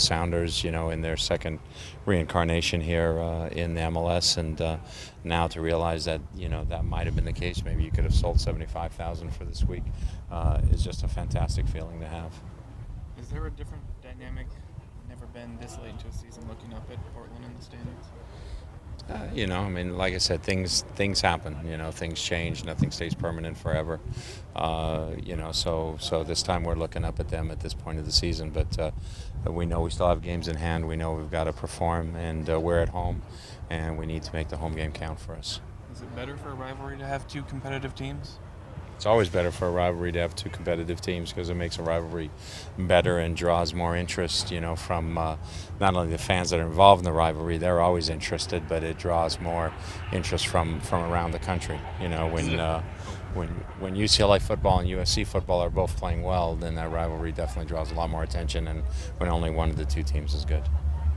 Sounders, in their second reincarnation here in the MLS, and now to realize that that might have been the case. Maybe you could have sold 75,000 for this week. Is just a fantastic feeling to have. Is there a different dynamic? Never been this late into a season looking up at Portland in the standings? Like I said, things happen. Things change. Nothing stays permanent forever. So this time we're looking up at them at this point of the season. But we know we still have games in hand. We know we've got to perform, and we're at home, and we need to make the home game count for us. Is it better for a rivalry to have two competitive teams? It's always better for a rivalry to have two competitive teams because it makes a rivalry better and draws more interest, from not only the fans that are involved in the rivalry, they're always interested, but it draws more interest from around the country. When UCLA football and USC football are both playing well, then that rivalry definitely draws a lot more attention, and when only one of the two teams is good.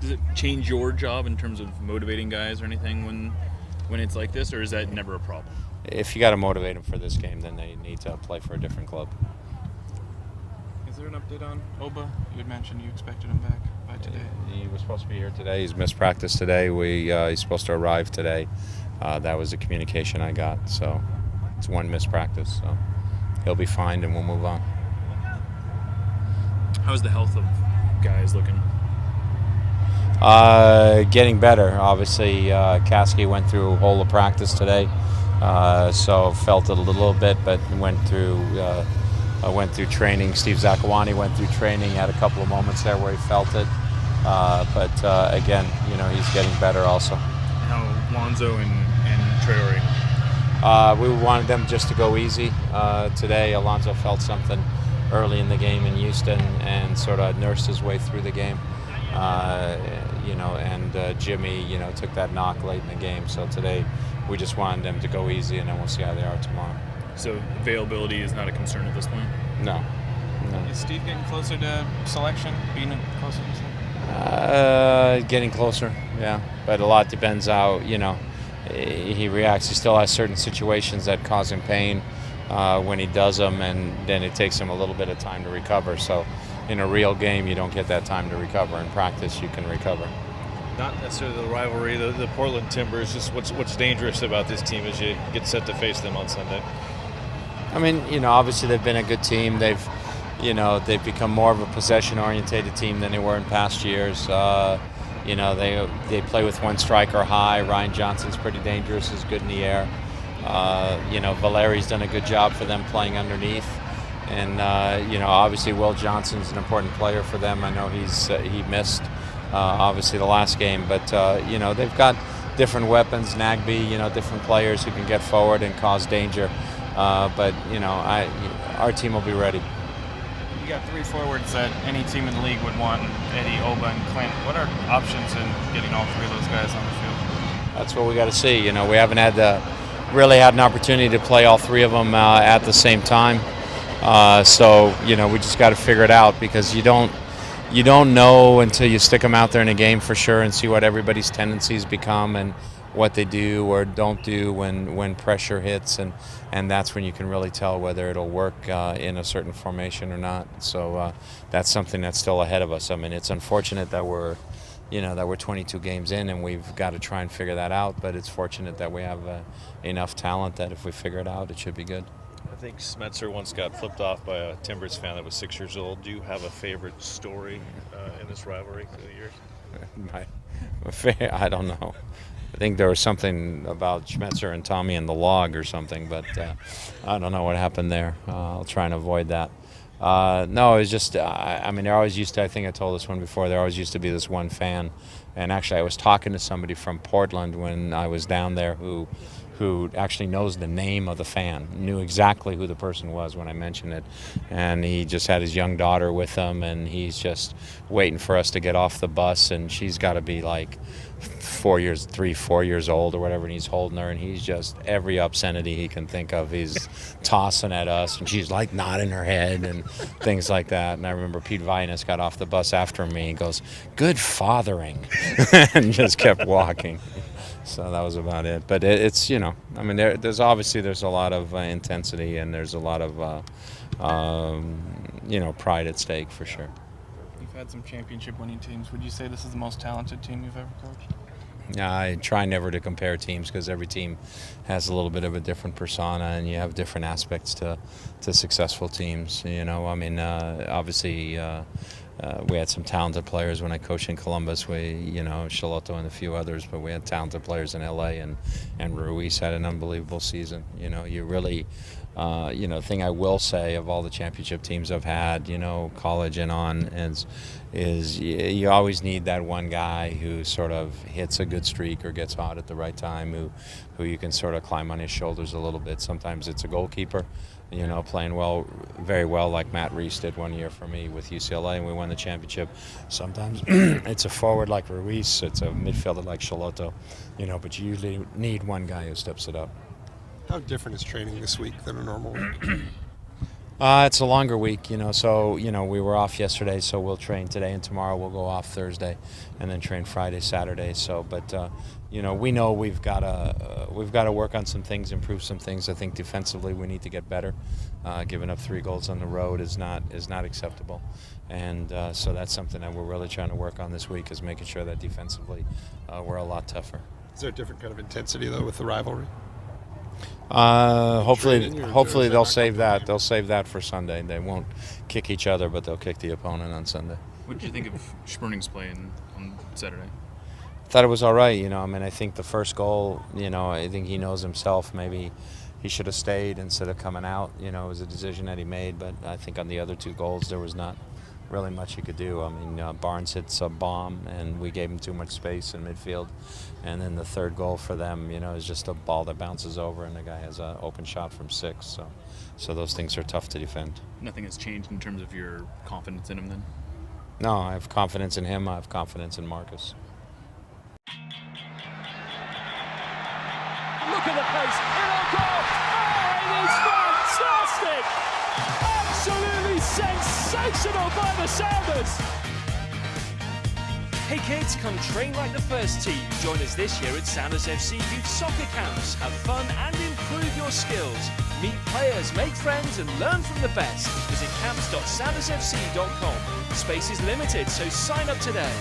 Does it change your job in terms of motivating guys or anything when it's like this, or is that never a problem? If you got to motivate them for this game, then they need to play for a different club. Is there an update on Oba? You had mentioned you expected him back by today. He was supposed to be here today. He's missed practice today. He's supposed to arrive today. That was the communication I got. So it's one missed practice. So he'll be fine, and we'll move on. How's the health of guys looking? Getting better. Obviously, Kasky went through a whole of practice today. So felt it a little bit, but went through training. Steve Zakawani went through training, had a couple of moments there where he felt it. But again, he's getting better also. How Lonzo and Traore? We wanted them just to go easy. Today, Alonzo felt something early in the game in Houston and sort of nursed his way through the game. And Jimmy, took that knock late in the game. So today, we just wanted them to go easy, and then we'll see how they are tomorrow. So availability is not a concern at this point? No. Is Steve getting closer to selection, being closer to selection? Getting closer, yeah. But a lot depends how, he reacts. He still has certain situations that cause him pain when he does them, and then it takes him a little bit of time to recover. So in a real game, you don't get that time to recover. In practice, you can recover. Not necessarily the rivalry, the Portland Timbers, just what's dangerous about this team as you get set to face them on Sunday? Obviously they've been a good team. They've become more of a possession-orientated team than they were in past years. They play with one striker high. Ryan Johnson's pretty dangerous, is good in the air. Valeri's done a good job for them playing underneath. And, obviously Will Johnson's an important player for them. I know he missed obviously the last game, but they've got different weapons. Nagby, different players who can get forward and cause danger. But our team will be ready. You got three forwards that any team in the league would want: Eddie, Oba, and Clint. What are options in getting all three of those guys on the field? That's what we got to see. We haven't really had an opportunity to play all three of them at the same time. So we just got to figure it out, because you don't know until you stick them out there in a game for sure and see what everybody's tendencies become and what they do or don't do when pressure hits, and that's when you can really tell whether it'll work in a certain formation or not. So that's something that's still ahead of us. It's unfortunate that we're 22 games in and we've got to try and figure that out, but it's fortunate that we have enough talent that if we figure it out, it should be good. I think Smetzer once got flipped off by a Timbers fan that was 6 years old. Do you have a favorite story in this rivalry through the years? I don't know. I think there was something about Schmetzer and Tommy in the log or something, but I don't know what happened there. I'll try and avoid that. No, it was just, there always used to, I think I told this one before, there always used to be this one fan. And actually I was talking to somebody from Portland when I was down there who actually knows the name of the fan, knew exactly who the person was when I mentioned it. And he just had his young daughter with him, and he's just waiting for us to get off the bus, and she's got to be like 4 years old or whatever, and he's holding her, and he's just, every obscenity he can think of, he's tossing at us, and she's like nodding her head and things like that. And I remember Pete Vinas got off the bus after me, he goes, "Good fathering," and just kept walking. So that was about it. But it's, there's obviously a lot of intensity, and there's a lot of, pride at stake for sure. You've had some championship-winning teams. Would you say this is the most talented team you've ever coached? I try never to compare teams because every team has a little bit of a different persona, and you have different aspects to successful teams. You know, I mean, obviously we had some talented players when I coached in Columbus. Charlotto and a few others, but we had talented players in LA, and Ruiz had an unbelievable season. You know, you really. The thing I will say of all the championship teams I've had, college and on, is you always need that one guy who sort of hits a good streak or gets hot at the right time, who you can sort of climb on his shoulders a little bit. Sometimes it's a goalkeeper, playing well, very well, like Matt Reese did one year for me with UCLA, and we won the championship. Sometimes it's a forward like Ruiz, it's a midfielder like Charlotto, but you usually need one guy who steps it up. How different is training this week than a normal week? It's a longer week, so, we were off yesterday, so we'll train today and tomorrow. We'll go off Thursday and then train Friday, Saturday. So, but, we know we've got to work on some things, improve some things. I think defensively we need to get better. Giving up 3 goals on the road is not acceptable. And so that's something that we're really trying to work on this week, is making sure that defensively we're a lot tougher. Is there a different kind of intensity, though, with the rivalry? Hopefully they'll save that. They'll save that for Sunday. They won't kick each other, but they'll kick the opponent on Sunday. What did you think of Schmid's play on Saturday? I thought it was all right. I think the first goal, I think he knows himself. Maybe he should have stayed instead of coming out. It was a decision that he made, but I think on the other 2 goals there was not really much he could do. I mean, Barnes hits a bomb, and we gave him too much space in midfield. And then the third goal for them, is just a ball that bounces over, and the guy has an open shot from 6. So those things are tough to defend. Nothing has changed in terms of your confidence in him then? No, I have confidence in him. I have confidence in Marcus. Look at the pace. It'll go. Oh, it is fantastic. Absolutely sensational by the Sounders. Hey kids, come train like the first team. Join us this year at Sounders FC Youth Soccer Camps. Have fun and improve your skills. Meet players, make friends and learn from the best. Visit camps.soundersfc.com. Space is limited, so sign up today.